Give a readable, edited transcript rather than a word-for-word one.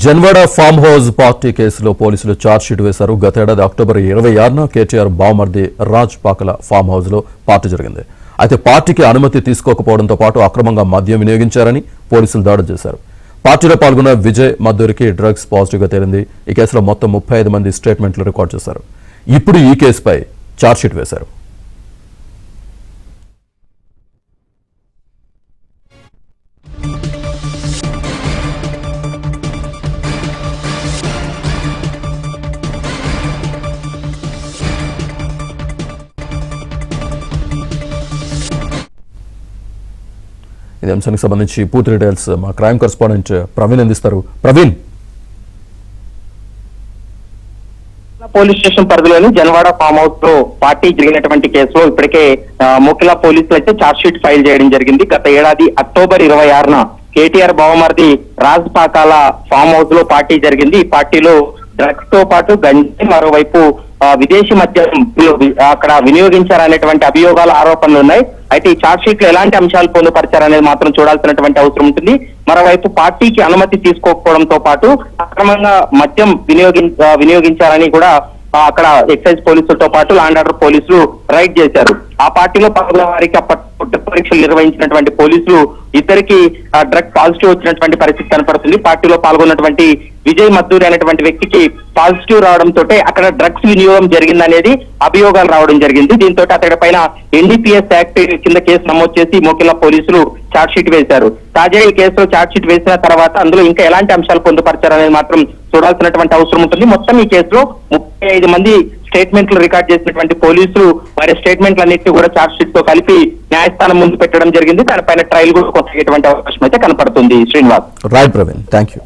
Janwada farm house party కేసులో పోలీసులు chargesheet వేశారు. గత ఏడాది అక్టోబర్ 26న కేటీఆర్ బావమర్ది రాజ్ పాకల ఫామ్ హౌస్ లో పార్టీ జరిగింది. అయితే పార్టీకి అనుమతి తీసుకోకపోవడంతో పాటు అక్రమంగా మద్యం వినియోగించారని పోలీసులు దాడి చేశారు. పార్టీలో పాల్గొన్న విజయ్ మద్దూరికి డ్రగ్స్ పాజిటివ్ గా తేలింది. ఈ కేసులో మొత్తం 35 మంది స్టేట్మెంట్లు రికార్డు చేశారు. ఇప్పుడు ఈ కేసుపై ఛార్జ్షీట్ వేశారు. ఇదే అంశానికి సంబంధించి పూర్తి డీటెయిల్స్ మా క్రైమ్ కరెస్పాండెంట్ ప్రవీణ్ అందిస్తారు. ప్రవీణ్, పోలీస్ స్టేషన్ పరిధిలోని జన్వాడ ఫామ్ హౌస్ లో పార్టీ జరిగినటువంటి కేసులో ఇప్పటికే మోకిలా పోలీసులు అయితే ఛార్జ్ షీట్ ఫైల్ చేయడం జరిగింది. గత ఏడాది అక్టోబర్ 26న కేటీఆర్ బావమర్ది రాజ్ పాకాల ఫామ్ హౌస్ లో పార్టీ జరిగింది. ఈ పార్టీలో డ్రగ్స్ తో పాటు గంజాయి, మరోవైపు విదేశీ మద్యం అక్కడ వినియోగించారనేటువంటి అభియోగాల ఆరోపణలు ఉన్నాయి. అయితే ఈ ఛార్జ్ షీట్ లో ఎలాంటి అంశాలు పొందుపరిచారనేది మాత్రం చూడాల్సినటువంటి అవసరం ఉంటుంది. మరోవైపు పార్టీకి అనుమతి తీసుకోకపోవడంతో పాటు అక్రమంగా మద్యం వినియోగించారని కూడా అక్కడ ఎక్సైజ్ పోలీసులతో పాటు ల్యాండ్ ఆర్డర్ పోలీసులు రైడ్ చేశారు. ఆ పార్టీలో పాల్గొన్న వారికి పరీక్షలు నిర్వహించినటువంటి పోలీసులు ఇద్దరికి డ్రగ్ పాజిటివ్ వచ్చినటువంటి పరిస్థితి కనపడుతుంది. పార్టీలో పాల్గొన్నటువంటి విజయ్ మద్దూరి అనేటువంటి వ్యక్తికి పాజిటివ్ రావడంతో అక్కడ డ్రగ్స్ వినియోగం జరిగిందనేది అభియోగాలు రావడం జరిగింది. దీంతో అతడి పైన ఎన్డీపీఎస్ యాక్ట్ కింద కేసు నమోదు చేసి మోకిలా పోలీసులు ఛార్జ్ షీట్ వేశారు. తాజా ఈ కేసులో ఛార్జ్ షీట్ వేసిన తర్వాత అందులో ఇంకా ఎలాంటి అంశాలు పొందుపరిచారనేది మాత్రం చూడాల్సినటువంటి అవసరం ఉంటుంది. మొత్తం ఈ కేసులో 35 మంది స్టేట్మెంట్లు రికార్డ్ చేసినటువంటి పోలీసులు వారి స్టేట్మెంట్లన్నింటినీ కూడా ఛార్జ్ షీట్ తో కలిపి న్యాయస్థానం ముందు పెట్టడం జరిగింది. దానిపైన ట్రయల్ కూడా కొనసాగేటువంటి అవకాశం అయితే కనపడుతుంది. Srinivas. Right Praveen, thank you.